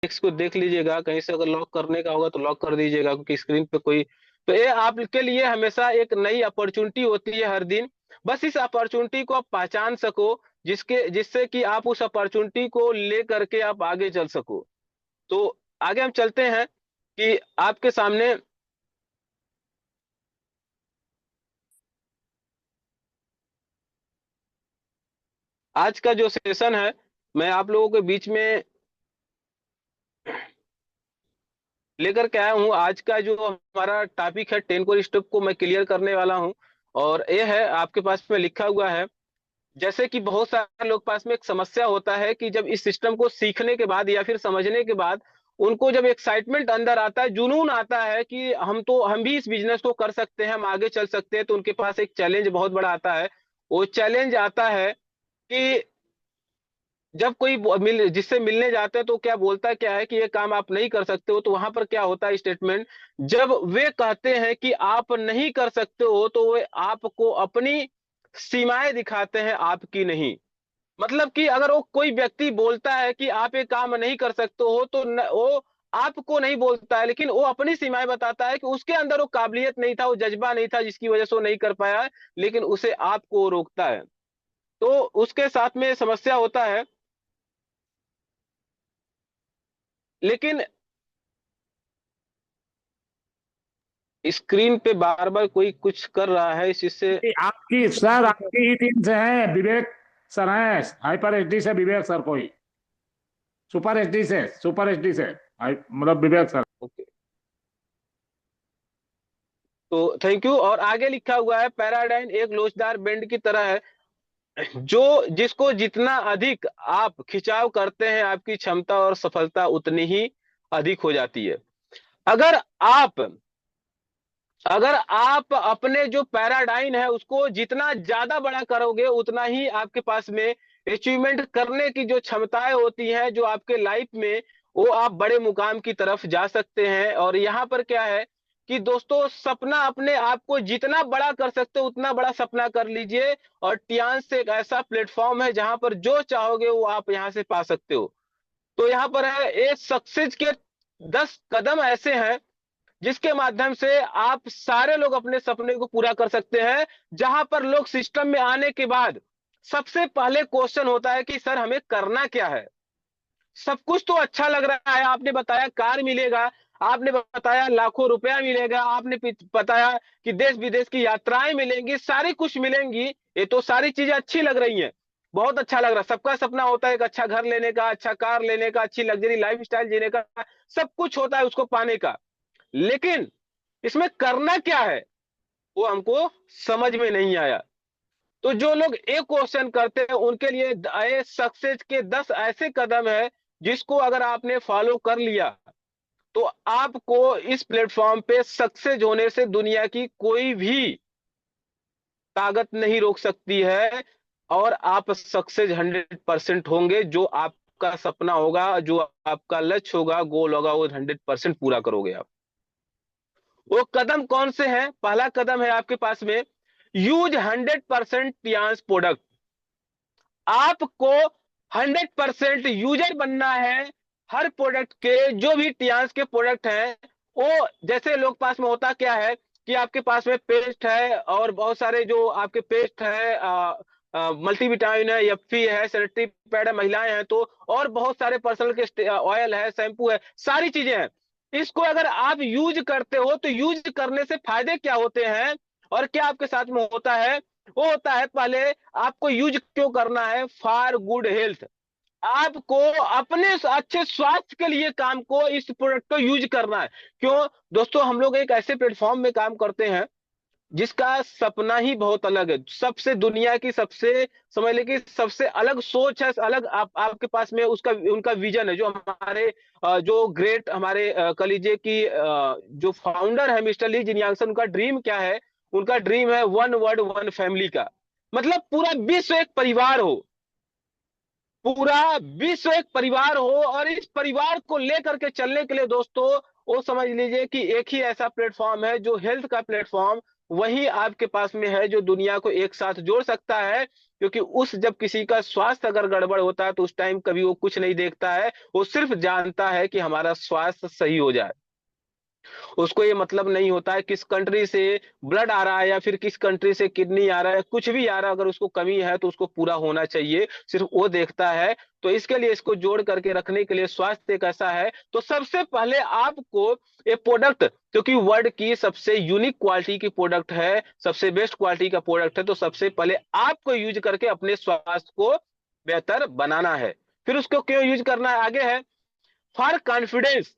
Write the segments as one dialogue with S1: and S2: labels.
S1: इसको देख लीजिएगा, कहीं से अगर लॉक करने का होगा तो लॉक कर दीजिएगा, क्योंकि स्क्रीन पे कोई, तो ये आपके लिए हमेशा एक नई अपॉर्चुनिटी होती है हर दिन। बस इस अपॉर्चुनिटी को आप पहचान सको, जिससे कि आप उस अपॉर्चुनिटी को ले करके आप आगे चल सको। तो आगे हम चलते हैं कि आपके सामने आज का जो सेशन है, मैं आप लोगों के बीच में लेकर के आया हूँ। आज का जो हमारा टॉपिक है, 10 कोर स्टेप को मैं क्लियर करने वाला हूँ। और ये है आपके पास में लिखा हुआ है। जैसे कि बहुत सारे लोग पास में एक समस्या होता है कि जब इस सिस्टम को सीखने के बाद या फिर समझने के बाद उनको जब एक्साइटमेंट अंदर आता है, जुनून आता है कि हम भी इस बिजनेस को कर सकते हैं, हम आगे चल सकते हैं, तो उनके पास एक चैलेंज बहुत बड़ा आता है। वो चैलेंज आता है कि जब कोई जिससे मिलने जाते हैं तो क्या बोलता क्या है कि ये काम आप नहीं कर सकते हो, तो वहां पर क्या होता है स्टेटमेंट, जब वे कहते हैं कि आप नहीं कर सकते हो तो वे आपको अपनी सीमाएं दिखाते हैं, आपकी नहीं। मतलब कि अगर वो कोई व्यक्ति बोलता है कि आप ये काम नहीं कर सकते हो तो वो आपको नहीं बोलता है, लेकिन वो अपनी सीमाएं बताता है कि उसके अंदर वो काबिलियत नहीं था, वो जज्बा नहीं था, जिसकी वजह से वो नहीं कर पाया है, लेकिन उसे आपको रोकता है। तो उसके साथ में समस्या होता है। लेकिन स्क्रीन पे बार बार कोई कुछ कर रहा है, इस चीज से
S2: आपकी सर, आपकी ही टीम से है विवेक सर, है हाइपर एचडी से विवेक सर, कोई सुपर एचडी से, सुपर एचडी से मतलब विवेक सर।
S1: ओके। तो थैंक यू। और आगे लिखा हुआ है, पैराडाइन एक लोचदार बेंड की तरह है, जो जिसको जितना अधिक आप खिंचाव करते हैं, आपकी क्षमता और सफलता उतनी ही अधिक हो जाती है। अगर आप अगर आप अपने जो पैराडाइन है उसको जितना ज्यादा बड़ा करोगे, उतना ही आपके पास में अचीवमेंट करने की जो क्षमताएं होती हैं जो आपके लाइफ में, वो आप बड़े मुकाम की तरफ जा सकते हैं। और यहाँ पर क्या है कि दोस्तों, सपना अपने आप को जितना बड़ा कर सकते हो उतना बड़ा सपना कर लीजिए। और टियान से एक ऐसा प्लेटफॉर्म है जहां पर जो चाहोगे वो आप यहां से पा सकते हो। तो यहाँ पर है, ये सक्सेस के 10 कदम ऐसे हैं जिसके माध्यम से आप सारे लोग अपने सपने को पूरा कर सकते हैं। जहां पर लोग सिस्टम में आने के बाद सबसे पहले क्वेश्चन होता है कि सर हमें करना क्या है। सब कुछ तो अच्छा लग रहा है, आपने बताया कार मिलेगा, आपने बताया लाखों रुपया मिलेगा, आपने बताया कि देश विदेश की यात्राएं मिलेंगी, सारी कुछ मिलेंगी। ये तो सारी चीजें अच्छी लग रही हैं, बहुत अच्छा लग रहा है। सबका सपना होता है एक अच्छा घर लेने का, अच्छा कार लेने का, अच्छी लग्जरी लाइफ स्टाइल जीने का, सब कुछ होता है उसको पाने का। लेकिन इसमें करना क्या है, वो हमको समझ में नहीं आया। तो जो लोग एक क्वेश्चन करते हैं उनके लिए सक्सेस के 10 ऐसे कदम है जिसको अगर आपने फॉलो कर लिया तो आपको इस प्लेटफॉर्म पे सक्सेस होने से दुनिया की कोई भी ताकत नहीं रोक सकती है। और आप सक्सेस 100% होंगे। जो आपका सपना होगा, जो आपका लक्ष्य होगा, गोल होगा, वो 100% पूरा करोगे आप। वो कदम कौन से हैं? पहला कदम है आपके पास में, यूज 100% टियांस प्रोडक्ट। आपको 100% यूजर बनना है हर प्रोडक्ट के। जो भी टियांस के प्रोडक्ट हैं, वो जैसे लोग पास में होता क्या है कि आपके पास में पेस्ट है और बहुत सारे जो आपके पेस्ट है, मल्टीविटामिन है, एफी है, सैनिटरी पैड है, महिलाएं हैं तो, और बहुत सारे पर्सनल के ऑयल है, शैम्पू है, सारी चीजें हैं। इसको अगर आप यूज करते हो तो यूज करने से फायदे क्या होते हैं और क्या आपके साथ में होता है? वो होता है, पहले आपको यूज क्यों करना है? For good health. आपको अपने अच्छे स्वास्थ्य के लिए काम को, इस प्रोडक्ट को यूज करना है। क्यों दोस्तों? हम लोग एक ऐसे प्लेटफॉर्म में काम करते हैं जिसका सपना ही बहुत अलग है, सबसे दुनिया की सबसे, समझ लें कि सबसे अलग सोच है, अलग आपके पास में उसका उनका विजन है। जो हमारे जो ग्रेट हमारे कलीजे की जो फाउंडर है मिस्टर ली जिनयांगसन, उनका ड्रीम क्या है? उनका ड्रीम है वन वर्ल्ड वन फैमिली का। मतलब पूरा विश्व एक परिवार हो, पूरा विश्व एक परिवार हो। और इस परिवार को लेकर के चलने के लिए दोस्तों, वो समझ लीजिए कि एक ही ऐसा प्लेटफॉर्म है जो हेल्थ का प्लेटफॉर्म, वही आपके पास में है जो दुनिया को एक साथ जोड़ सकता है। क्योंकि उस जब किसी का स्वास्थ्य अगर गड़बड़ होता है तो उस टाइम कभी वो कुछ नहीं देखता है, वो सिर्फ जानता है कि हमारा स्वास्थ्य सही हो जाए। उसको ये मतलब नहीं होता है किस कंट्री से ब्लड आ रहा है या फिर किस कंट्री से किडनी आ रहा है, कुछ भी आ रहा है, अगर उसको कमी है तो उसको पूरा होना चाहिए, सिर्फ वो देखता है। तो इसके लिए इसको जोड़ करके रखने के लिए स्वास्थ्य एक ऐसा है। तो सबसे पहले आपको ये प्रोडक्ट, क्योंकि वर्ल्ड की सबसे यूनिक क्वालिटी की प्रोडक्ट है, सबसे बेस्ट क्वालिटी का प्रोडक्ट है, तो सबसे पहले आपको यूज करके अपने स्वास्थ्य को बेहतर बनाना है। फिर उसको क्यों यूज करना है आगे है, फॉर कॉन्फिडेंस।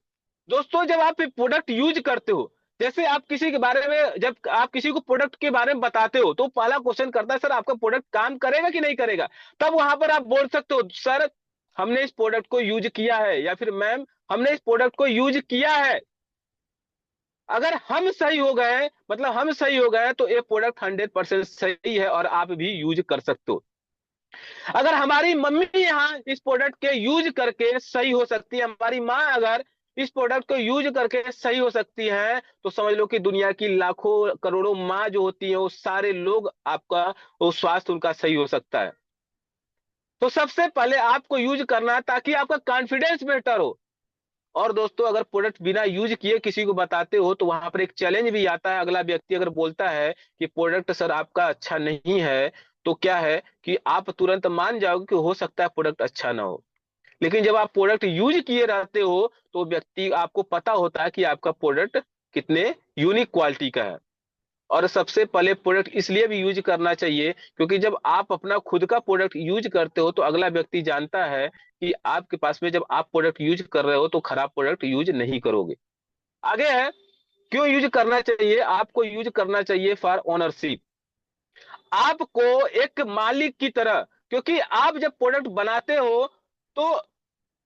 S1: दोस्तों जब आप प्रोडक्ट यूज करते हो, जैसे आप किसी के बारे में, जब आप किसी को प्रोडक्ट के बारे में बताते हो तो पहला क्वेश्चन करता है सर आपका प्रोडक्ट काम करेगा कि नहीं करेगा। तब वहां पर आप बोल सकते हो सर हमने इस प्रोडक्ट को यूज किया है, या फिर मैम हमने इस प्रोडक्ट को यूज किया है। अगर हम सही हो गए, मतलब हम सही हो गए, तो ये प्रोडक्ट 100% सही है और आप भी यूज कर सकते हो। अगर हमारी मम्मी यहाँ इस प्रोडक्ट के यूज करके सही हो सकती है, हमारी माँ अगर इस प्रोडक्ट को यूज करके सही हो सकती है, तो समझ लो कि दुनिया की लाखों करोड़ों माँ जो होती है वो सारे लोग आपका वो स्वास्थ्य उनका सही हो सकता है। तो सबसे पहले आपको यूज करना है ताकि आपका कॉन्फिडेंस बेहतर हो। और दोस्तों अगर प्रोडक्ट बिना यूज किए किसी को बताते हो तो वहां पर एक चैलेंज भी आता है। अगला व्यक्ति अगर बोलता है कि प्रोडक्ट सर आपका अच्छा नहीं है, तो क्या है कि आप तुरंत मान जाओगे कि हो सकता है प्रोडक्ट अच्छा ना हो। लेकिन जब आप प्रोडक्ट यूज किए रहते हो तो व्यक्ति आपको पता होता है कि आपका प्रोडक्ट कितने यूनिक क्वालिटी का है। और सबसे पहले प्रोडक्ट इसलिए भी यूज करना चाहिए क्योंकि जब आप अपना खुद का प्रोडक्ट यूज करते हो तो अगला व्यक्ति जानता है कि आपके पास में जब आप प्रोडक्ट यूज कर रहे हो तो खराब प्रोडक्ट यूज नहीं करोगे। आगे है क्यों यूज करना चाहिए, आपको यूज करना चाहिए फॉर ओनरशिप। आपको एक मालिक की तरह, क्योंकि आप जब प्रोडक्ट बनाते हो तो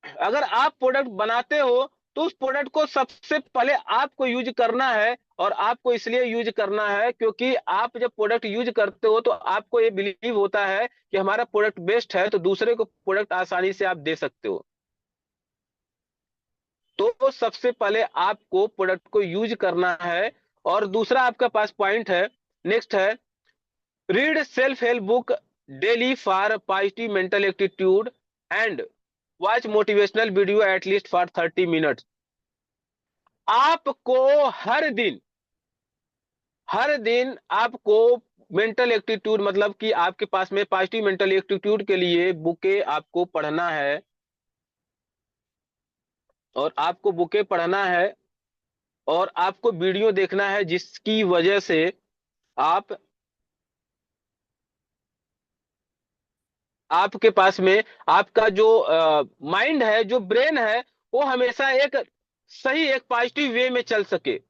S1: अगर आप प्रोडक्ट बनाते हो तो उस प्रोडक्ट को सबसे पहले आपको यूज करना है। और आपको इसलिए यूज करना है क्योंकि आप जब प्रोडक्ट यूज करते हो तो आपको ये बिलीव होता है कि हमारा प्रोडक्ट बेस्ट है, तो दूसरे को प्रोडक्ट आसानी से आप दे सकते हो। तो सबसे पहले आपको प्रोडक्ट को यूज करना है। और दूसरा आपका पास पॉइंट है, नेक्स्ट है, read self help book daily for positive mental attitude and watch motivational video at least for 30 minutes. आपको हर दिन आपको मेंटल एप्टीट्यूड, मतलब कि आपके पास में पॉजिटिव मेंटल एप्टीट्यूड के लिए बुके आपको पढ़ना है। और आपको बुके पढ़ना है और आपको वीडियो देखना है जिसकी वजह से आप आपके पास में आपका जो माइंड है, जो ब्रेन है, वो हमेशा एक सही एक पॉजिटिव वे में चल सके।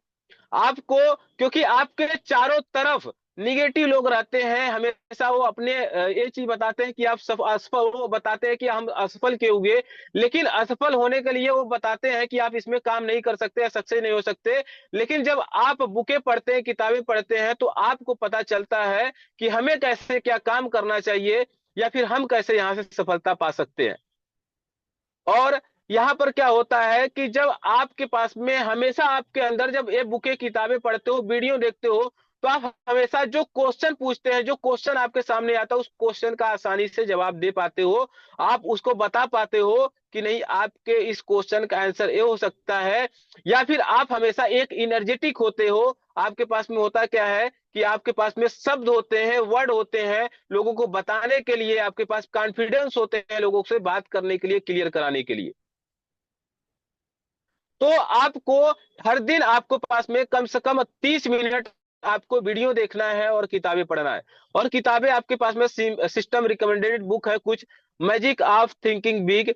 S1: आपको, क्योंकि आपके चारों तरफ निगेटिव लोग रहते हैं, हमेशा वो अपने ये चीज बताते हैं कि आप सब असफल, वो बताते हैं कि हम असफल क्यों हुए। लेकिन असफल होने के लिए वो बताते हैं कि आप इसमें काम नहीं कर सकते या सक्सेस नहीं हो सकते। लेकिन जब आप बुकें पढ़ते हैं, किताबें पढ़ते हैं, तो आपको पता चलता है कि हमें कैसे क्या काम करना चाहिए या फिर हम कैसे यहां से सफलता पा सकते हैं। और यहाँ पर क्या होता है कि जब आपके पास में हमेशा आपके अंदर जब ये बुके किताबें पढ़ते हो, वीडियो देखते हो, तो आप हमेशा जो क्वेश्चन पूछते हैं, जो क्वेश्चन आपके सामने आता है, उस क्वेश्चन का आसानी से जवाब दे पाते हो। आप उसको बता पाते हो कि नहीं आपके इस क्वेश्चन का आंसर ये हो सकता है। या फिर आप हमेशा एक इनर्जेटिक होते हो। आपके पास में होता क्या है कि आपके पास में शब्द होते हैं, वर्ड होते हैं लोगों को बताने के लिए, आपके पास कॉन्फिडेंस होते हैं लोगों से बात करने के लिए, क्लियर कराने के लिए। तो आपको हर दिन आपको पास में कम से कम 30 मिनट आपको वीडियो देखना है और किताबें पढ़ना है। और किताबें आपके पास में सिस्टम रिकमेंडेड बुक है कुछ, magic of thinking big,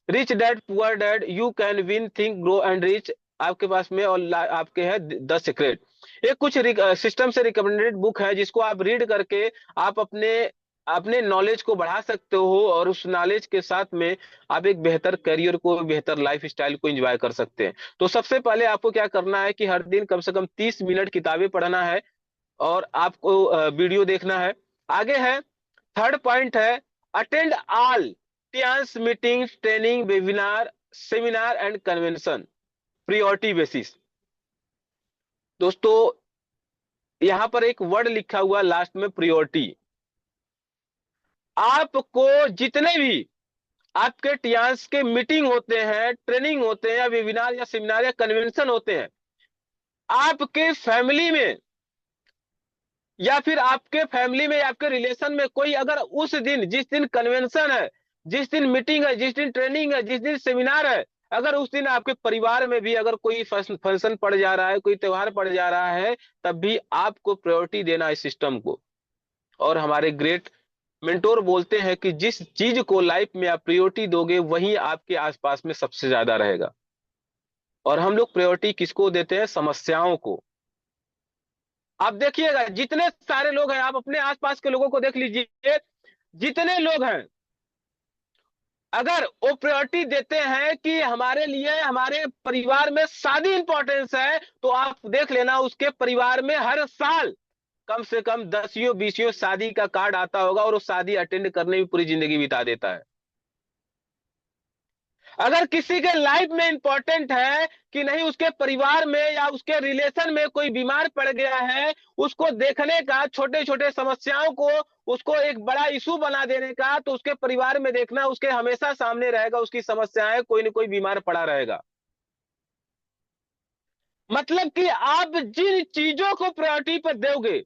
S1: rich dad poor dad, you can win think grow and rich आपके पास में, और आपके है द सीक्रेट। ये कुछ सिस्टम से रिकमेंडेड बुक है जिसको आप रीड करके आप अपने अपने नॉलेज को बढ़ा सकते हो। और उस नॉलेज के साथ में आप एक बेहतर करियर को, बेहतर लाइफ स्टाइल को एंजॉय कर सकते हैं। तो सबसे पहले आपको क्या करना है कि हर दिन कम से कम 30 मिनट किताबें पढ़ना है और आपको वीडियो देखना है। आगे है, थर्ड पॉइंट है, अटेंड ऑल टियान्स meeting training webinar seminar and convention, priority basis. दोस्तों यहां पर एक वर्ड लिखा हुआ लास्ट में, प्रायोरिटी। आपको जितने भी आपके टियांस के मीटिंग होते हैं, ट्रेनिंग होते हैं, या वेबिनार या सेमिनार या कन्वेंशन होते हैं, आपके फैमिली में या फिर आपके फैमिली में या आपके रिलेशन में कोई अगर उस दिन, जिस दिन कन्वेंशन है, जिस दिन मीटिंग है, जिस दिन ट्रेनिंग है, जिस दिन सेमिनार है, अगर उस दिन आपके परिवार में भी अगर कोई फंक्शन पड़ जा रहा है, कोई त्योहार पड़ जा रहा है, तब भी आपको प्रायोरिटी देना है सिस्टम को। और हमारे ग्रेट मेंटोर बोलते हैं कि जिस चीज को लाइफ में आप प्रायोरिटी दोगे वही आपके आसपास में सबसे ज्यादा रहेगा। और हम लोग प्रायोरिटी किसको देते हैं? समस्याओं को। आप देखिएगा जितने सारे लोग हैं, आप अपने आसपास के लोगों को देख लीजिए, जितने लोग हैं, अगर वो प्रायोरिटी देते हैं कि हमारे लिए हमारे परिवार में शादी इंपॉर्टेंस है, तो आप देख लेना उसके परिवार में हर साल कम से कम 10 20 शादी का कार्ड आता होगा, और वो शादी अटेंड करने में पूरी जिंदगी बिता देता है। अगर किसी के लाइफ में इंपॉर्टेंट है कि नहीं, उसके परिवार में या उसके रिलेशन में कोई बीमार पड़ गया है, उसको देखने का, छोटे छोटे समस्याओं को उसको एक बड़ा इशू बना देने का, तो उसके परिवार में देखना, उसके हमेशा सामने रहेगा उसकी समस्याएं, कोई ना कोई बीमार पड़ा रहेगा। मतलब कि आप जिन चीजों को प्रायोरिटी पर दोगे,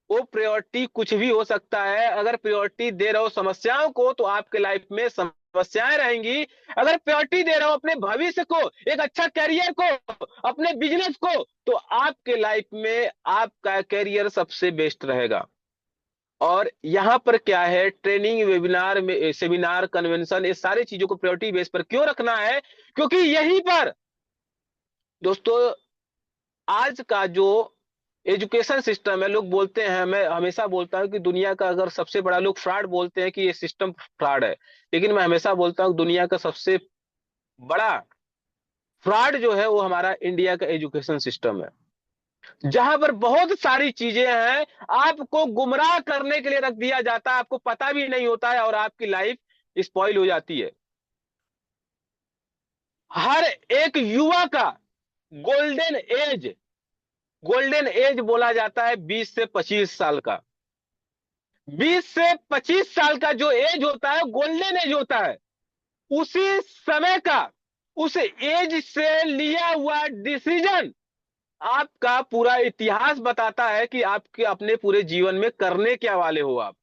S1: वो प्रायोरिटी कुछ भी हो सकता है। अगर प्रायोरिटी दे रहे हो समस्याओं को, तो आपके लाइफ में समस्याएं रहेंगी। अगर प्रायोरिटी दे रहे हो अपने भविष्य को, एक अच्छा करियर को, अपने बिजनेस को, तो आपके लाइफ में आपका करियर सबसे बेस्ट रहेगा। और यहां पर क्या है, ट्रेनिंग, वेबिनार में, सेमिनार, कन्वेंशन, ये सारी चीजों को प्रायोरिटी बेस पर क्यों रखना है? क्योंकि यहीं पर दोस्तों आज का जो एजुकेशन सिस्टम है, लोग बोलते हैं, मैं हमेशा बोलता हूं कि दुनिया का अगर सबसे बड़ा, लोग फ्रॉड बोलते हैं कि ये सिस्टम फ्रॉड है, लेकिन मैं हमेशा बोलता हूं दुनिया का सबसे बड़ा फ्रॉड जो है वो हमारा इंडिया का एजुकेशन सिस्टम है। जहां पर बहुत सारी चीजें हैं, आपको गुमराह करने के लिए रख दिया जाता है, आपको पता भी नहीं होता है, और आपकी लाइफ स्पॉइल हो जाती है। हर एक युवा का गोल्डन एज, गोल्डन एज बोला जाता है 20 से 25 साल का। 20 से 25 साल का जो एज होता है, गोल्डन एज होता है। उसी समय का, उस एज से लिया हुआ डिसीजन आपका पूरा इतिहास बताता है कि आपके अपने पूरे जीवन में करने क्या वाले हो आप।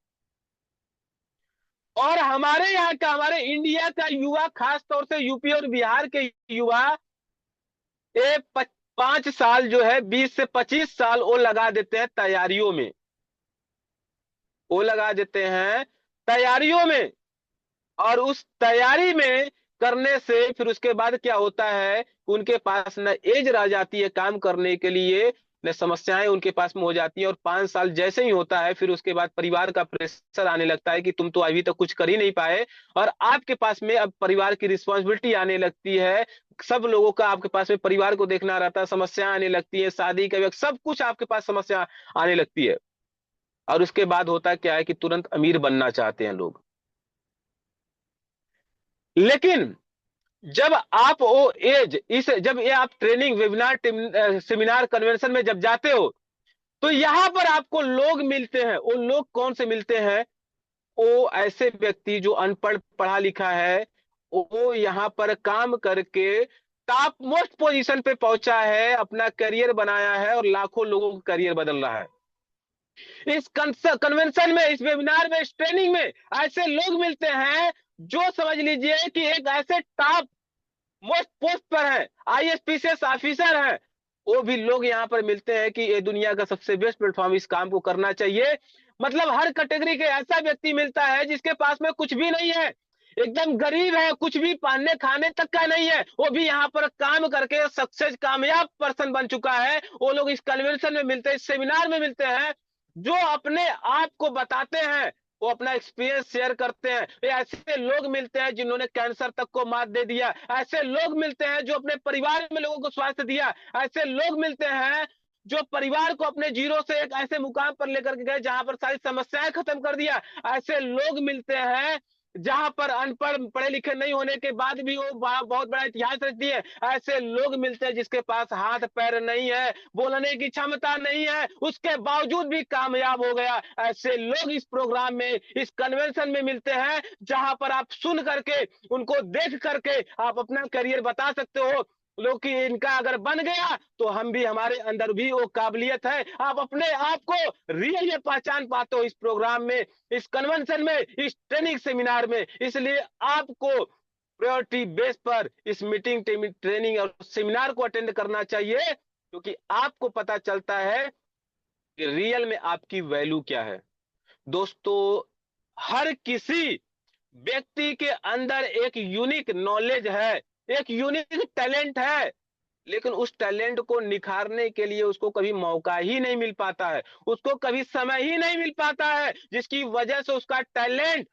S1: और हमारे यहाँ का, हमारे इंडिया का युवा, खास तौर से यूपी और बिहार के युवा, ये 5 साल जो है, 20 से 25 साल वो लगा देते हैं तैयारियों में, वो लगा देते हैं तैयारियों में। और उस तैयारी में करने से फिर उसके बाद क्या होता है, उनके पास न एज रह जाती है काम करने के लिए, न समस्याएं उनके पास में हो जाती है। और 5 साल जैसे ही होता है, फिर उसके बाद परिवार का प्रेशर आने लगता है कि तुम तो अभी तक कुछ कर ही नहीं पाए, और आपके पास में अब परिवार की रिस्पॉन्सिबिलिटी आने लगती है। सब लोगों का आपके पास में परिवार को देखना रहता है, समस्याएं आने लगती है, शादी का वक्त, सब कुछ आपके पास समस्या आने लगती है। और उसके बाद होता क्या है कि तुरंत अमीर बनना चाहते हैं लोग। लेकिन जब आप वो एज, इस जब ये आप ट्रेनिंग, वेबिनार, सेमिनार, कन्वेंशन में जब जाते हो, तो यहां पर आपको लोग मिलते हैं। वो लोग कौन से मिलते हैं? वो ऐसे व्यक्ति जो अनपढ़, पढ़ा लिखा है, वो यहां पर काम करके टॉप मोस्ट पोजीशन पे पहुंचा है, अपना करियर बनाया है, और लाखों लोगों का करियर बदल रहा है। इस कन्वेंशन में, इस वेबिनार में, इस ट्रेनिंग में ऐसे लोग मिलते हैं जो समझ लीजिए कि एक ऐसे टॉप मोस्ट पोस्ट पर है, आईएएस ऑफिसर है। वो भी लोग यहाँ पर मिलते हैं कि ये दुनिया का सबसे बेस्ट प्लेटफॉर्म, इस काम को करना चाहिए। मतलब हर कैटेगरी के ऐसा व्यक्ति मिलता है जिसके पास में कुछ भी नहीं है, एकदम गरीब है, कुछ भी पहनने खाने तक का नहीं है, वो भी यहाँ पर काम करके सक्सेस, कामयाब पर्सन बन चुका है। वो लोग इस कन्वेंशन में मिलते हैं, इस सेमिनार में मिलते हैं, जो अपने आप को बताते हैं, वो अपना एक्सपीरियंस शेयर करते हैं। ये ऐसे लोग मिलते हैं जिन्होंने कैंसर तक को मात दे दिया, ऐसे लोग मिलते हैं जो अपने परिवार में लोगों को स्वास्थ्य दिया, ऐसे लोग मिलते हैं जो परिवार को अपने जीरो से एक ऐसे मुकाम पर लेकर के गए जहां पर सारी समस्याएं खत्म कर दिया। ऐसे लोग मिलते हैं जहां पर अनपढ़ पढ़े लिखे नहीं होने के बाद भी वो बहुत बड़ा इतिहास रचती है। ऐसे लोग मिलते हैं जिसके पास हाथ पैर नहीं है, बोलने की क्षमता नहीं है, उसके बावजूद भी कामयाब हो गया। ऐसे लोग इस प्रोग्राम में, इस कन्वेंशन में मिलते हैं, जहां पर आप सुन करके, उनको देख करके आप अपना करियर बता सकते हो। लोग कि इनका अगर बन गया तो हम भी, हमारे अंदर भी वो काबिलियत है। आप अपने आप को रियल में पहचान पाते हो इस प्रोग्राम में, इस कन्वेंशन में, इस ट्रेनिंग सेमिनार में। इसलिए आपको प्रायोरिटी बेस पर इस मीटिंग, ट्रेनिंग और सेमिनार को अटेंड करना चाहिए, क्योंकि आपको पता चलता है कि रियल में आपकी वैल्यू क्या है। दोस्तों, हर किसी व्यक्ति के अंदर एक यूनिक नॉलेज है, एक यूनिक टैलेंट है, लेकिन उस टैलेंट को निखारने के लिए उसको कभी मौका ही नहीं मिल पाता है, उसको कभी समय ही नहीं मिल पाता है, जिसकी वजह से उसका टैलेंट,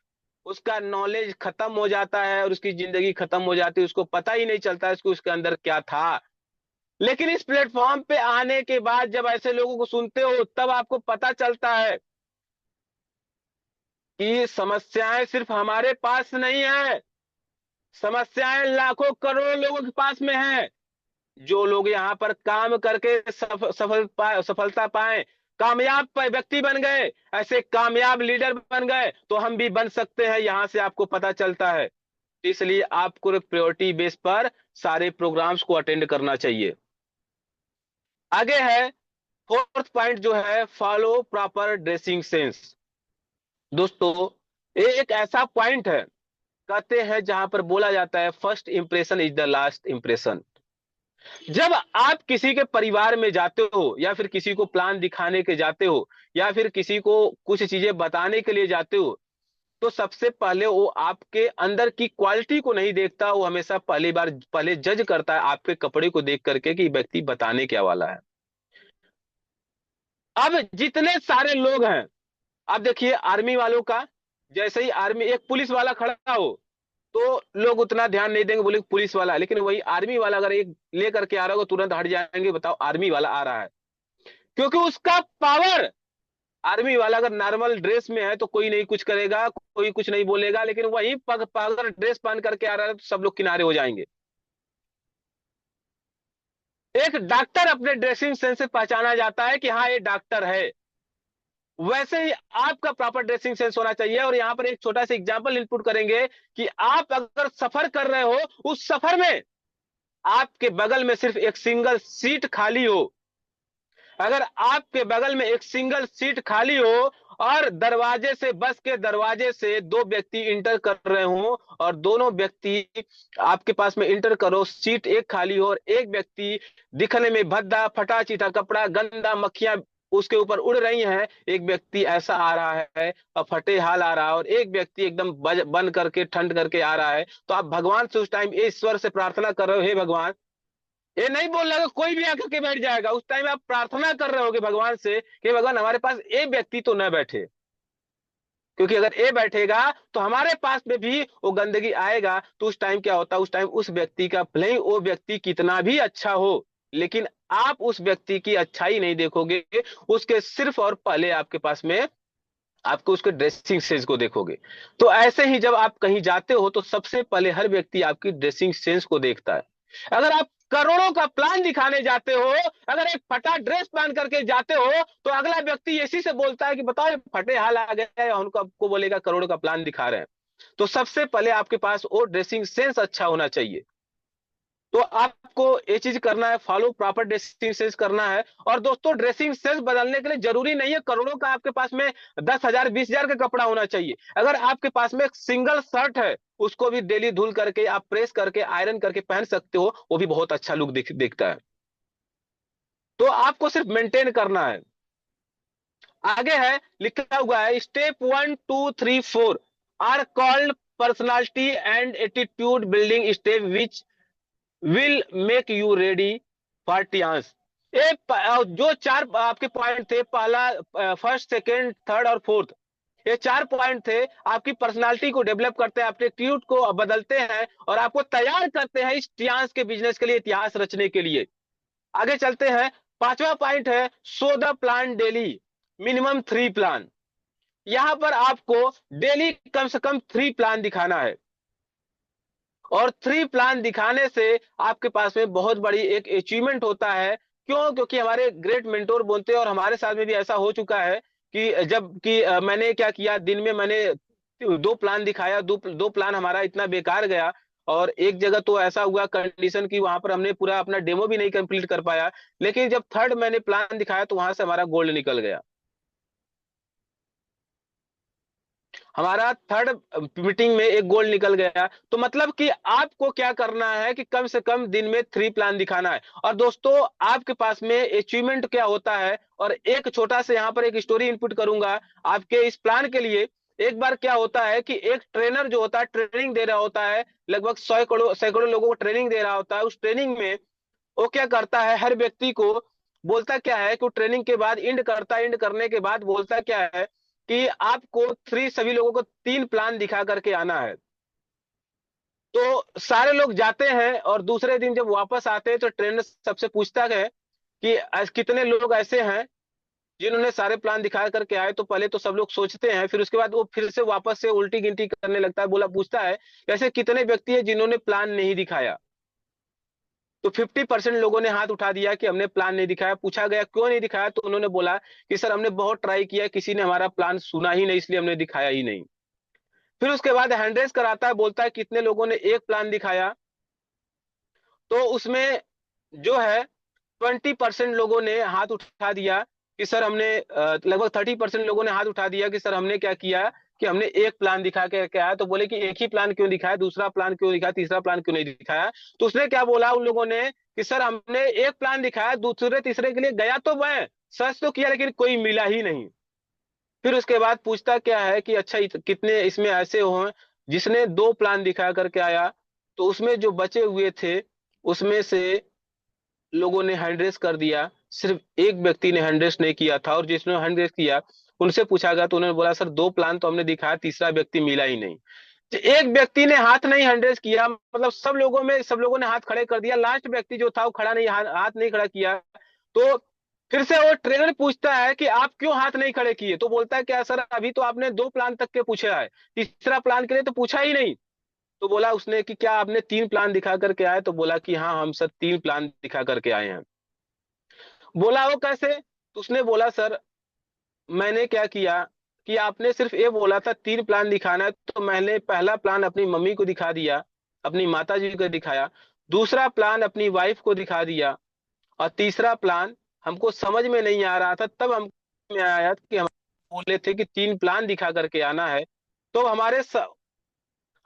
S1: उसका नॉलेज खत्म हो जाता है और उसकी जिंदगी खत्म हो जाती है। उसको पता ही नहीं चलता है उसको, उसके अंदर क्या था। लेकिन इस प्लेटफॉर्म पे आने के बाद जब ऐसे लोगों को सुनते हो, तब आपको पता चलता है कि समस्याएं सिर्फ हमारे पास नहीं है, समस्याएं लाखों करोड़ों लोगों के पास में है। जो लोग यहाँ पर काम करके सफलता पाए, कामयाब व्यक्ति बन गए, ऐसे कामयाब लीडर बन गए, तो हम भी बन सकते हैं, यहां से आपको पता चलता है। इसलिए आपको प्रायोरिटी बेस पर सारे प्रोग्राम्स को अटेंड करना चाहिए। आगे है फोर्थ पॉइंट जो है, फॉलो प्रॉपर ड्रेसिंग सेंस। दोस्तों, ये एक ऐसा पॉइंट है, कहते हैं जहां पर बोला जाता है first impression is the last impression. जब आप किसी के परिवार में जाते हो, या फिर किसी को प्लान दिखाने के जाते हो, या फिर किसी को कुछ चीजें बताने के लिए जाते हो, तो सबसे पहले वो आपके अंदर की क्वालिटी को नहीं देखता, वो हमेशा पहले जज करता है आपके कपड़े को देख करके कि व्यक्ति बताने क्या वाला है। अब जितने सारे लोग हैं, अब देखिए आर्मी वालों का, जैसे ही आर्मी, एक पुलिस वाला खड़ा हो तो लोग उतना ध्यान नहीं देंगे, बोले पुलिस वाला, लेकिन वही आर्मी वाला अगर एक लेकर के आ रहा हो, तुरंत हट जाएंगे, बताओ आर्मी वाला आ रहा है। क्योंकि उसका पावर, आर्मी वाला अगर नॉर्मल ड्रेस में है तो कोई नहीं कुछ करेगा, कोई कुछ नहीं बोलेगा, लेकिन वही अगर ड्रेस पहन करके आ रहा है तो सब लोग किनारे हो जाएंगे। एक डॉक्टर अपने ड्रेसिंग सेंस से पहचाना जाता है कि हाँ ये डॉक्टर है। वैसे ही आपका प्रॉपर ड्रेसिंग सेंस होना चाहिए। और यहां पर एक छोटा सा एग्जांपल इनपुट करेंगे कि आप अगर सफर कर रहे हो, उस सफर में आपके बगल में सिर्फ एक सिंगल सीट खाली हो, अगर आपके बगल में एक सिंगल सीट खाली हो और दरवाजे से, बस के दरवाजे से दो व्यक्ति इंटर कर रहे हो, और दोनों व्यक्ति आपके पास में इंटर करो, सीट एक खाली हो, और एक व्यक्ति दिखने में भद्दा, फटा चिटा कपड़ा, गंदा, मक्खियां उसके ऊपर उड़ रही हैं, एक व्यक्ति ऐसा आ रहा है और फटे हाल आ रहा है, और एक व्यक्ति एकदम बन करके ठंड करके आ रहा है, तो आप भगवान से उस टाइम ईश्वर से प्रार्थना कर रहे हो, हे भगवान, ये नहीं बोल रहा कोई भी आकर के बैठ जाएगा, उस टाइम आप प्रार्थना कर रहे होगे भगवान से कि भगवान हमारे पास ये व्यक्ति तो न बैठे, क्योंकि अगर ये बैठेगा तो हमारे पास में भी वो गंदगी आएगा। तो उस टाइम क्या होता है, उस टाइम उस व्यक्ति का, भले ही वो व्यक्ति कितना भी अच्छा हो, लेकिन आप उस व्यक्ति की अच्छाई नहीं देखोगे, उसके सिर्फ और पहले आपके पास में आपको उसके ड्रेसिंग सेंस को देखोगे। तो ऐसे ही जब आप कहीं जाते हो तो सबसे पहले हर व्यक्ति आपकी ड्रेसिंग सेंस को देखता है। अगर आप करोड़ों का प्लान दिखाने जाते हो, अगर एक फटा ड्रेस पहन करके जाते हो, तो अगला व्यक्ति इसी से बोलता है कि बताओ ये फटे हाल आ गया है, उनको आपको बोलेगा करोड़ों का प्लान दिखा रहे हैं। तो सबसे पहले आपके पास वो ड्रेसिंग सेंस अच्छा होना चाहिए। तो आपको ये चीज करना है, फॉलो प्रॉपर ड्रेसिंग सेंस करना है। और दोस्तों, ड्रेसिंग सेंस बदलने के लिए जरूरी नहीं है करोड़ों का आपके पास में 10,000 20,000 का कपड़ा होना चाहिए। अगर आपके पास में एक सिंगल शर्ट है, उसको भी डेली धुल करके आप प्रेस करके आयरन करके पहन सकते हो, वो भी बहुत अच्छा लुक दिखता है। तो आपको सिर्फ मेंटेन करना है। आगे है, लिखा हुआ है step 1 2 3 4 are called personality and attitude building step which will make you ready for टियास। ये जो चार आपके पॉइंट थे, पहला, फर्स्ट, सेकंड, थर्ड और फोर्थ, ये चार पॉइंट थे, आपकी पर्सनालिटी को डेवलप करते हैं, आपके एटीट्यूड को बदलते हैं, और आपको तैयार करते हैं इस टियास के बिजनेस के लिए, इतिहास रचने के लिए। आगे चलते हैं, पांचवा पॉइंट है, so the plan daily, minimum 3 plan. यहाँ पर आपको डेली कम से कम 3 प्लान दिखाना है, और 3 प्लान दिखाने से आपके पास में बहुत बड़ी एक अचीवमेंट होता है। क्यों? क्योंकि हमारे ग्रेट मेंटोर बोलते हैं, और हमारे साथ में भी ऐसा हो चुका है कि जब कि मैंने क्या किया, दिन में मैंने 2 प्लान दिखाया, दो प्लान हमारा इतना बेकार गया, और एक जगह तो ऐसा हुआ कंडीशन कि वहां पर हमने पूरा अपना डेमो भी नहीं कंप्लीट कर पाया, लेकिन जब थर्ड मैंने प्लान दिखाया तो वहां से हमारा गोल्ड निकल गया। हमारा थर्ड मीटिंग में एक गोल निकल गया। तो मतलब कि आपको क्या करना है कि कम से कम दिन में 3 प्लान दिखाना है। और दोस्तों, आपके पास में अचीवमेंट क्या होता है, और एक छोटा सा यहाँ पर एक स्टोरी इनपुट करूंगा आपके इस प्लान के लिए। एक बार क्या होता है कि एक ट्रेनर जो होता है ट्रेनिंग दे रहा होता है, लगभग सैकड़ों सैकड़ों लोगों को ट्रेनिंग दे रहा होता है। उस ट्रेनिंग में वो क्या करता है, हर व्यक्ति को बोलता क्या है कि वो ट्रेनिंग के बाद इंड करता है, इंड करने के बाद बोलता क्या है कि आपको सभी लोगों को 3 प्लान दिखा करके आना है। तो सारे लोग जाते हैं, और दूसरे दिन जब वापस आते हैं तो ट्रेनर सबसे पूछता है कि कितने लोग ऐसे हैं जिन्होंने सारे प्लान दिखा करके आए। तो पहले तो सब लोग सोचते हैं, फिर उसके बाद वो फिर से वापस से उल्टी गिनती करने लगता है, बोला पूछता है ऐसे कितने व्यक्ति हैं जिन्होंने प्लान नहीं दिखाया। तो 50% लोगों ने हाथ उठा दिया कि हमने प्लान नहीं दिखाया। पूछा गया क्यों नहीं दिखाया, तो उन्होंने बोला कि सर हमने बहुत ट्राई किया, किसी ने हमारा प्लान सुना ही नहीं, इसलिए हमने दिखाया ही नहीं। फिर उसके बाद हैंड रेस कराता है, बोलता है कितने लोगों ने एक प्लान दिखाया। तो उसमें जो है 20% लोगों ने हाथ उठा दिया कि सर हमने लगभग 30% लोगों ने हाथ उठा दिया कि सर हमने क्या किया कि हमने एक प्लान दिखा के आया। तो बोले कि एक ही प्लान क्यों दिखाया, दूसरा प्लान क्यों दिखाया, तीसरा प्लान क्यों नहीं दिखाया। तो उसने क्या बोला उन लोगों ने कि सर हमने एक प्लान दिखाया, दूसरे तीसरे के लिए गया तो मैं, सर्च तो किया, लेकिन कोई मिला ही नहीं। फिर उसके बाद पूछता क्या है कि अच्छा कितने इसमें ऐसे हो जिसने 2 प्लान दिखा करके आया। तो उसमें जो बचे हुए थे उसमें से लोगों ने हैंड रेस कर दिया, सिर्फ एक व्यक्ति ने हैंड रेस नहीं किया था, और जिसने हैंड रेस किया उनसे पूछा गया तो उन्होंने बोला सर 2 प्लान तो हमने दिखाया, तीसरा व्यक्ति मिला ही नहीं। तो एक व्यक्ति ने हाथ नहीं हैंड रेस किया, मतलब सब लोगों ने हाथ खड़े कर दिया, लास्ट व्यक्ति जो था वो खड़ा नहीं, हाथ नहीं खड़ा किया। तो फिर से वो ट्रेनर पूछता है कि आप क्यों हाथ नहीं खड़े किए। तो बोलता है क्या सर अभी तो आपने 2 प्लान तक के पूछा है, तीसरा प्लान के लिए तो पूछा ही नहीं। तो बोला उसने कि क्या आपने 3 प्लान दिखा करके आए। तो बोला कि हाँ हम सर 3 प्लान दिखा करके आए हैं। बोला वो कैसे। तो उसने बोला सर मैंने क्या किया कि आपने सिर्फ ये बोला था 3 प्लान दिखाना है, तो मैंने पहला प्लान अपनी मम्मी को दिखा दिया, अपनी माता जी को दिखाया, दूसरा प्लान अपनी वाइफ को दिखा दिया, और तीसरा प्लान हमको समझ में नहीं आ रहा था, तब हम में आया कि हम बोले थे कि 3 प्लान दिखा करके आना है। तो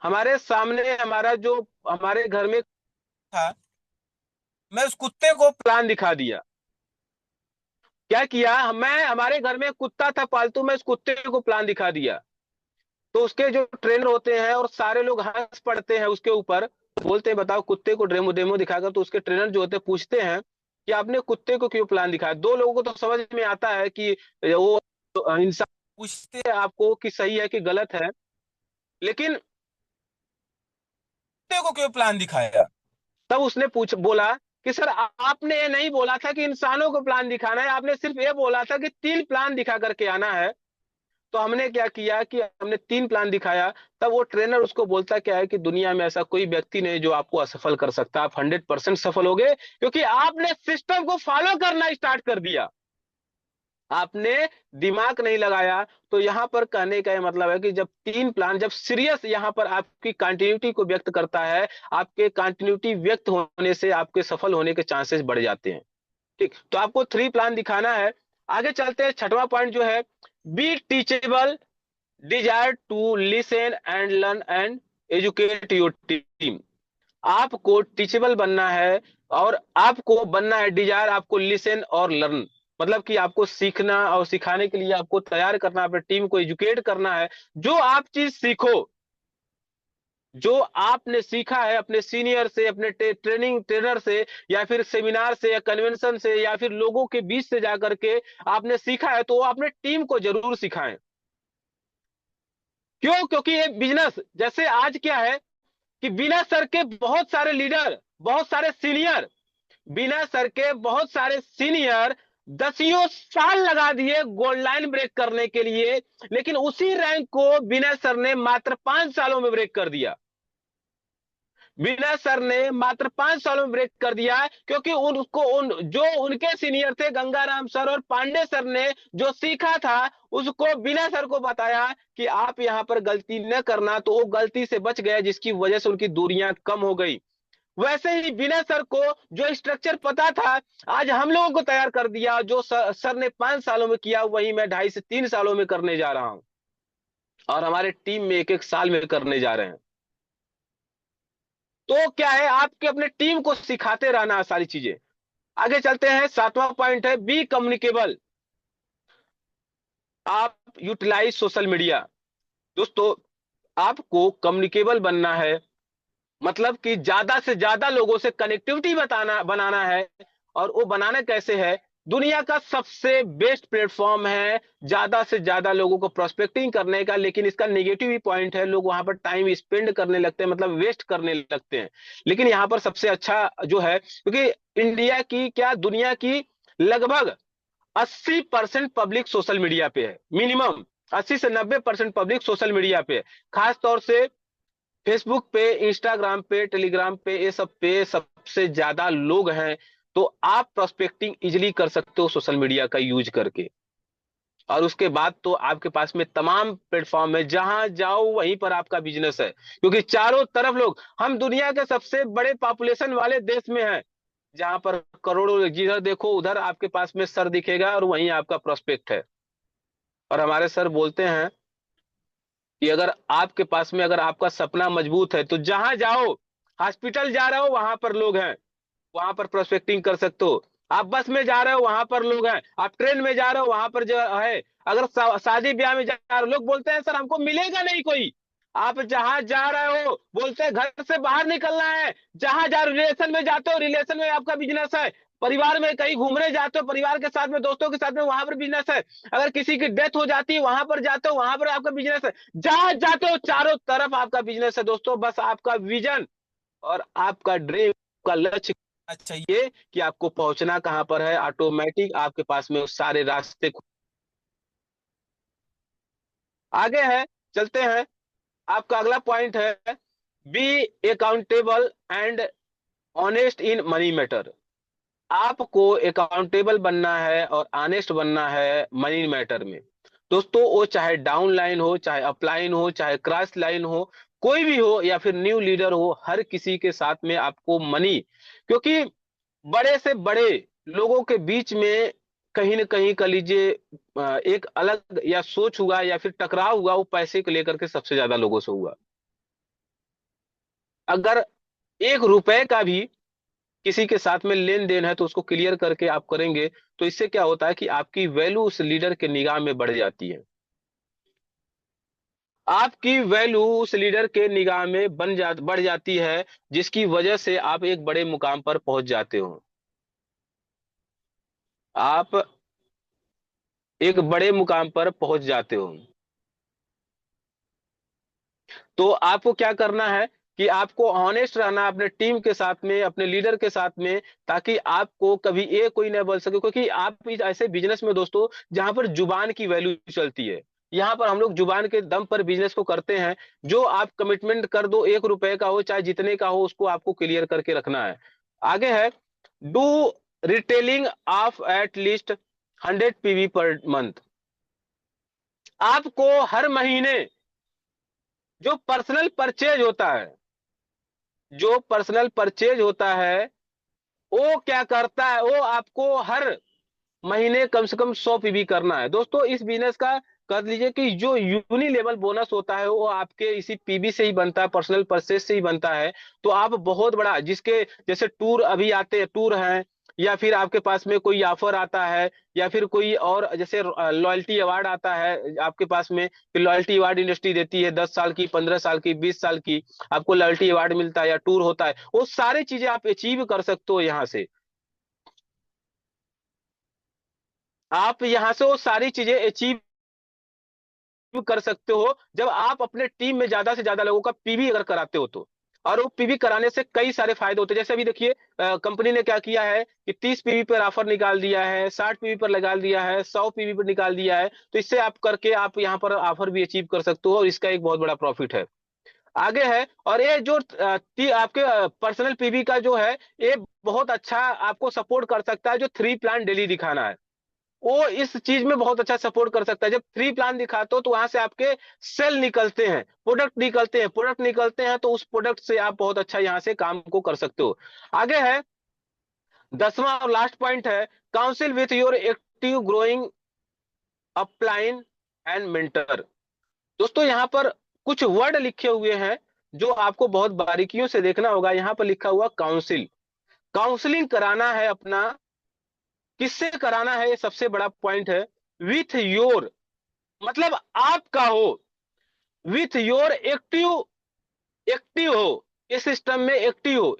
S1: हमारे सामने हमारा जो हमारे घर में था, मैं उस कुत्ते को प्लान दिखा दिया। क्या किया, मैं हमारे घर में कुत्ता था पालतू, मैं उस कुत्ते को प्लान दिखा दिया। तो उसके जो ट्रेनर होते हैं और सारे लोग हंस पड़ते हैं उसके ऊपर, बोलते हैं बताओ कुत्ते को डेमो डेमो दिखाकर। तो उसके ट्रेनर जो होते हैं पूछते हैं कि आपने कुत्ते को क्यों प्लान दिखाया। 2 लोगों को तो समझ में आता है कि वो इंसान पूछते हैं आपको कि सही है कि गलत है, लेकिन कुत्ते को क्यों प्लान दिखाया। तब उसने पूछ बोला कि सर आपने ये नहीं बोला था कि इंसानों को प्लान दिखाना है, आपने सिर्फ ये बोला था कि 3 प्लान दिखा करके आना है। तो हमने क्या किया कि हमने 3 प्लान दिखाया। तब वो ट्रेनर उसको बोलता क्या है कि दुनिया में ऐसा कोई व्यक्ति नहीं जो आपको असफल कर सकता, आप 100% सफल हो गए, क्योंकि आपने सिस्टम को फॉलो करना स्टार्ट कर दिया, आपने दिमाग नहीं लगाया। तो यहां पर कहने का ये मतलब है कि जब 3 प्लान, जब सीरियस यहां पर आपकी कंटिन्यूटी को व्यक्त करता है, आपके कंटिन्यूटी व्यक्त होने से आपके सफल होने के चांसेस बढ़ जाते हैं। ठीक, तो आपको 3 प्लान दिखाना है। आगे चलते हैं, छठवां पॉइंट जो है, be teachable, desire to listen and learn and educate your team. आपको टीचेबल बनना है, और आपको बनना है डिजायर, आपको लिसन और लर्न, मतलब कि आपको सीखना और सिखाने के लिए आपको तैयार करना, अपनी टीम को एजुकेट करना है। जो आप चीज सीखो, जो आपने सीखा है अपने सीनियर से, अपने ट्रेनिंग ट्रेनर से, या फिर सेमिनार से या कन्वेंशन से, या फिर लोगों के बीच से जाकर के आपने सीखा है, तो वो अपने टीम को जरूर सिखाएं। क्यों? क्योंकि ये बिजनेस, जैसे आज क्या है कि बिना सर के बहुत सारे लीडर, बहुत सारे सीनियर, बिना सर के बहुत सारे सीनियर दसियों साल लगा दिए गोल्ड लाइन ब्रेक करने के लिए, लेकिन उसी रैंक को विनय सर ने मात्र 5 सालों में ब्रेक कर दिया। विनय सर ने मात्र 5 सालों में ब्रेक कर दिया, क्योंकि जो उनके सीनियर थे गंगाराम सर और पांडे सर ने जो सीखा था उसको विनय सर को बताया कि आप यहां पर गलती न करना, तो वो गलती से बच गया, जिसकी वजह से उनकी दूरियां कम हो गई। वैसे ही विनय सर को जो स्ट्रक्चर पता था, आज हम लोगों को तैयार कर दिया। जो सर ने 5 सालों में किया वही मैं 2.5 से 3 सालों में करने जा रहा हूं, और हमारे टीम में 1-1 साल में करने जा रहे हैं। तो क्या है, आपके अपने टीम को सिखाते रहना सारी चीजें। आगे चलते हैं, 7वां पॉइंट है बी कम्युनिकेबल। आप यूटिलाइज सोशल मीडिया। दोस्तों, आपको कम्युनिकेबल बनना है, मतलब कि ज्यादा से ज्यादा लोगों से कनेक्टिविटी बनाना है। और वो बनाना कैसे है? दुनिया का सबसे बेस्ट प्लेटफॉर्म है ज्यादा से ज्यादा लोगों को प्रोस्पेक्टिंग करने का, लेकिन इसका नेगेटिव ही पॉइंट है, लोग वहां पर टाइम स्पेंड करने लगते हैं, मतलब वेस्ट करने लगते हैं। लेकिन यहाँ पर सबसे अच्छा जो है, क्योंकि इंडिया की क्या, दुनिया की लगभग 80% पब्लिक सोशल मीडिया पे है, मिनिमम 80 से 90% पब्लिक सोशल मीडिया पे है। खास तौर से फेसबुक पे, इंस्टाग्राम पे, टेलीग्राम पे, ये सब पे सबसे ज्यादा लोग हैं। तो आप प्रोस्पेक्टिंग इजिली कर सकते हो सोशल मीडिया का यूज करके। और उसके बाद तो आपके पास में तमाम प्लेटफॉर्म है, जहां जाओ वहीं पर आपका बिजनेस है, क्योंकि चारों तरफ लोग, हम दुनिया के सबसे बड़े पॉपुलेशन वाले देश में हैं, जहां पर करोड़ों लोग, जिधर देखो उधर आपके पास में सर दिखेगा और वहीं आपका प्रोस्पेक्ट है। और हमारे सर बोलते हैं कि अगर आपके पास में, अगर आपका सपना मजबूत है, तो जहां जाओ, हॉस्पिटल जा रहे हो वहां पर लोग हैं, वहां पर प्रोस्पेक्टिंग कर सकते हो। आप बस में जा रहे हो वहां पर लोग हैं, आप ट्रेन में जा रहे हो वहां पर जो है, अगर शादी ब्याह में जा रहे हो, लोग बोलते हैं सर हमको मिलेगा नहीं कोई। आप जहां जा रहे हो, बोलते हैं घर से बाहर निकलना है, जहां जा रिलेशन में जाते हो, रिलेशन में आपका बिजनेस है। परिवार में कहीं घूमने जाते हो, परिवार के साथ में, दोस्तों के साथ में, वहां पर बिजनेस है। अगर किसी की डेथ हो जाती है, वहां पर जाते हो, वहां पर आपका बिजनेस है। जहां जाते हो चारों तरफ आपका बिजनेस है। दोस्तों, बस आपका विजन और आपका ड्रीम का लक्ष्य चाहिए कि आपको पहुंचना कहां पर है, ऑटोमेटिक आपके पास में उस सारे रास्ते आगे है। चलते हैं, आपका अगला पॉइंट है be accountable and honest in money matter. आपको अकाउंटेबल बनना है और ऑनेस्ट बनना है मनी मैटर में। दोस्तों, वो चाहे डाउन लाइन हो, चाहे अपलाइन हो, चाहे क्रॉस लाइन हो, कोई भी हो, या फिर न्यू लीडर हो, हर किसी के साथ में आपको मनी, क्योंकि बड़े से बड़े लोगों के बीच में कहीं ना कहीं कह लीजिए एक अलग या सोच हुआ या फिर टकराव हुआ, वो पैसे को लेकर के सबसे ज्यादा लोगों से हुआ। अगर 1 रुपए का भी किसी के साथ में लेन देन है, तो उसको क्लियर करके आप करेंगे, तो इससे क्या होता है कि आपकी वैल्यू उस लीडर के निगाह में बढ़ जाती है। आपकी वैल्यू उस लीडर के निगाह में बढ़ जाती है, जिसकी वजह से आप एक बड़े मुकाम पर पहुंच जाते हो। आप एक बड़े मुकाम पर पहुंच जाते हो। तो आपको क्या करना है कि आपको ऑनेस्ट रहना अपने टीम के साथ में, अपने लीडर के साथ में, ताकि आपको कभी ये कोई न बोल सके, क्योंकि आप इस ऐसे बिजनेस में दोस्तों, जहां पर जुबान की वैल्यू चलती है, यहाँ पर हम लोग जुबान के दम पर बिजनेस को करते हैं। जो आप कमिटमेंट कर दो, 1 रुपए का हो चाहे जितने का हो, उसको आपको क्लियर करके रखना है। आगे है do retailing of at least 100 PV per month. आपको हर महीने जो पर्सनल परचेज होता है, जो पर्सनल परचेज होता है, वो क्या करता है, वो आपको हर महीने कम से कम 100 PV करना है। दोस्तों, इस बिजनेस का कर लीजिए कि जो यूनि लेवल बोनस होता है, वो आपके इसी पीबी से ही बनता है, पर्सनल परचेज से ही बनता है। तो आप बहुत बड़ा, जिसके जैसे टूर अभी आते हैं, टूर हैं, या फिर आपके पास में कोई ऑफर आता है, या फिर कोई और जैसे लॉयल्टी अवार्ड आता है आपके पास में, फिर लॉयल्टी अवार्ड इंडस्ट्री देती है 10 साल की, 15 साल की, 20 साल की, आपको लॉयल्टी अवार्ड मिलता है या टूर होता है, वो सारी चीजें आप अचीव कर सकते हो यहाँ से। आप यहाँ से वो सारी चीजें अचीव कर सकते हो, जब आप अपने टीम में ज्यादा से ज्यादा लोगों का पीवी अगर कराते हो तो। और वो पीवी कराने से कई सारे फायदे होते हैं। जैसे अभी देखिए कंपनी ने क्या किया है कि 30 पीवी पर ऑफर निकाल दिया है, 60 पीवी पर निकाल दिया है, 100 पीवी पर निकाल दिया है। तो इससे आप करके आप यहाँ पर ऑफर भी अचीव कर सकते हो और इसका एक बहुत बड़ा प्रॉफिट है। आगे है, और ये जो आपके पर्सनल पीवी का जो है, ये बहुत अच्छा आपको सपोर्ट कर सकता है। जो 3 प्लान डेली दिखाना है, वो इस चीज में बहुत अच्छा सपोर्ट कर सकता है। जब 3 प्लान दिखाते हो तो वहां से आपके सेल निकलते हैं, प्रोडक्ट निकलते हैं, तो उस प्रोडक्ट से आप बहुत अच्छा यहाँ से काम को कर सकते हो। आगे है 10वां और लास्ट पॉइंट है, council with your active growing upline and mentor. दोस्तों यहाँ पर कुछ वर्ड लिखे हुए हैं जो आपको बहुत बारीकियों से देखना होगा। यहाँ पर लिखा हुआ काउंसिल, काउंसलिंग कराना है अपना। किससे कराना है, ये सबसे बड़ा पॉइंट है। विथ योर, मतलब आपका हो, विथ योर एक्टिव, एक्टिव हो, इस सिस्टम में एक्टिव हो।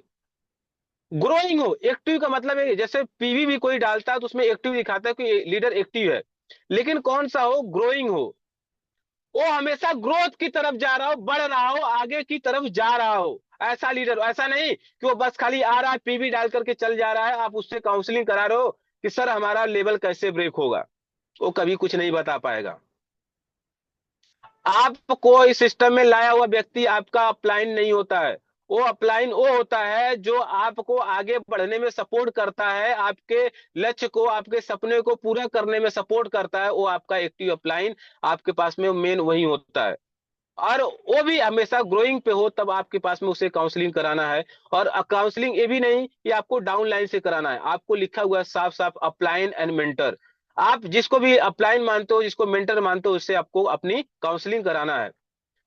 S1: ग्रोइंग हो, एक्टिव का मतलब है जैसे पीवी भी कोई डालता है तो उसमें एक्टिव दिखाता है कि लीडर एक्टिव है, लेकिन कौन सा हो, ग्रोइंग हो। वो हमेशा ग्रोथ की तरफ जा रहा हो, बढ़ रहा हो, आगे की तरफ जा रहा हो, ऐसा लीडर। ऐसा नहीं कि वो बस खाली आ रहा है, पीवी डाल करके चल जा रहा है, आप उससे काउंसलिंग करा रहे हो कि सर हमारा लेवल कैसे ब्रेक होगा, वो कभी कुछ नहीं बता पाएगा। आपको इस सिस्टम में लाया हुआ व्यक्ति आपका अपलाइन नहीं होता है। वो अपलाइन वो होता है जो आपको आगे बढ़ने में सपोर्ट करता है, आपके लक्ष्य को, आपके सपने को पूरा करने में सपोर्ट करता है, वो आपका एक्टिव अपलाइन आपके पास में मेन वही होता है। और वो भी हमेशा ग्रोइंग पे हो, तब आपके पास में उसे काउंसलिंग कराना है। और काउंसलिंग ये भी नहीं कि आपको डाउन लाइन से कराना है, आपको लिखा हुआ है साफ साफ अपलाइन एंड मेंटर। आप जिसको भी अपलाइन मानते हो, जिसको मेंटर मानते हो, उससे आपको अपनी काउंसलिंग कराना है।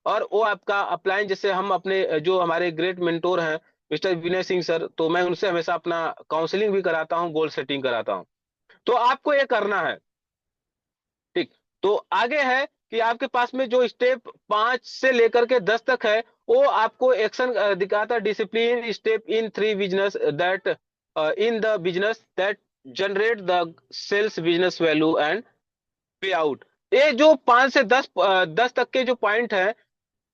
S1: और वो आपका अपलाइन, जैसे हम अपने जो हमारे ग्रेट मेंटोर हैं मिस्टर विनय सिंह सर, तो मैं उनसे हमेशा अपना काउंसलिंग भी कराता हूँ, गोल सेटिंग कराता हूँ। तो आपको ये करना है। ठीक। तो आगे है कि आपके पास में जो स्टेप 5 से लेकर के 10 तक है, वो आपको एक्शन दिखाता है। Discipline step in 3 business that in the business that generate the sales business value and pay out. ये जो 5 से 10 तक के जो पॉइंट है,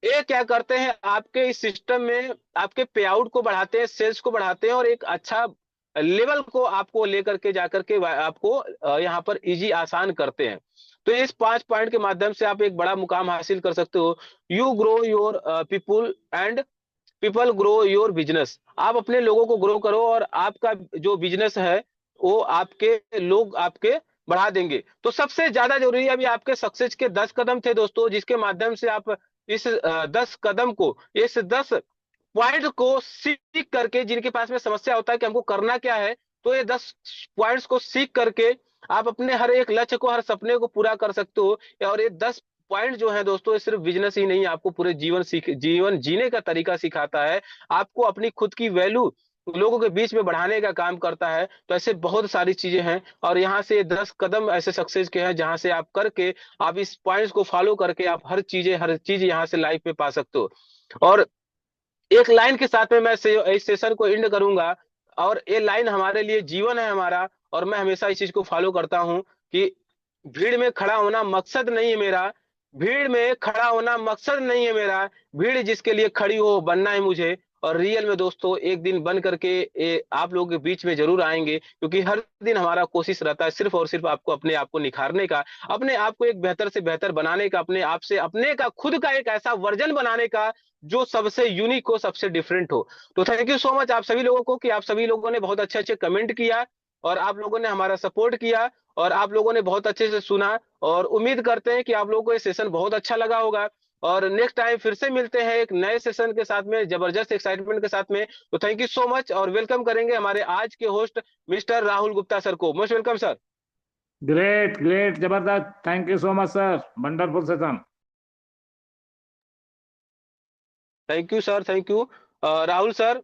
S1: ये क्या करते हैं, आपके इस सिस्टम में आपके पे आउट को बढ़ाते हैं, सेल्स को बढ़ाते हैं, और एक अच्छा लेवल को आपको लेकर के जाकर के आपको यहाँ पर इजी आसान करते हैं। तो इस 5 पॉइंट के माध्यम से आप एक बड़ा मुकाम हासिल कर सकते हो। You grow your people and people grow your business. आप अपने लोगों को ग्रो करो और आपका जो बिजनेस है वो आपके लोग आपके बढ़ा देंगे। तो सबसे ज्यादा जरूरी है, अभी आपके सक्सेस के 10 कदम थे दोस्तों, जिसके माध्यम से आप इस 10 कदम को, इस 10 पॉइंट को सीख करके, जिनके पास में समस्या होता है कि हमको करना क्या है, तो ये 10 पॉइंट्स को सीख करके आप अपने हर एक लक्ष्य को, हर सपने को पूरा कर सकते हो। और ये 10 पॉइंट जो है दोस्तों, ये सिर्फ बिजनेस ही नहीं, आपको पूरे जीवन जीने का तरीका सिखाता है, आपको अपनी खुद की वैल्यू लोगों के बीच में बढ़ाने का काम करता है। तो ऐसे बहुत सारी चीजें हैं, और यहाँ से 10 कदम ऐसे सक्सेस के हैं जहां से आप करके, आप इस पॉइंट्स को फॉलो करके आप हर चीज यहाँ से लाइफ में पा सकते हो। और एक लाइन के साथ में मैं इस सेशन को एंड करूंगा, और ये लाइन हमारे लिए जीवन है हमारा। और मैं हमेशा इस चीज को फॉलो करता हूं कि भीड़ में खड़ा होना मकसद नहीं है मेरा, भीड़ में खड़ा होना मकसद नहीं है मेरा, भीड़ जिसके लिए खड़ी हो बनना है मुझे। और रियल में दोस्तों एक दिन बन करके आप लोगों के बीच में जरूर आएंगे, क्योंकि हर दिन हमारा कोशिश रहता है सिर्फ और सिर्फ आपको अपने आप को निखारने का, अपने आप को एक बेहतर से बेहतर बनाने का, अपने आप से अपने का खुद का एक ऐसा वर्जन बनाने का जो सबसे यूनिक हो, सबसे डिफरेंट हो। तो थैंक यू सो मच आप सभी लोगों को कि आप सभी लोगों ने बहुत अच्छे अच्छे कमेंट किया, और आप लोगों ने हमारा सपोर्ट किया, और आप लोगों ने बहुत अच्छे से सुना। और उम्मीद करते हैं कि आप लोगों को ये सेशन बहुत अच्छा लगा होगा। और नेक्स्ट टाइम फिर से मिलते हैं एक नए सेशन के साथ में, जबरदस्त एक्साइटमेंट के साथ में। तो थैंक यू सो मच, और वेलकम करेंगे हमारे आज के host mister Rahul Gupta sir को। Most welcome sir.
S2: Great great, जबरदस्त, thank you so much sir, wonderful session.
S1: Thank you sir, thank you Rahul sir.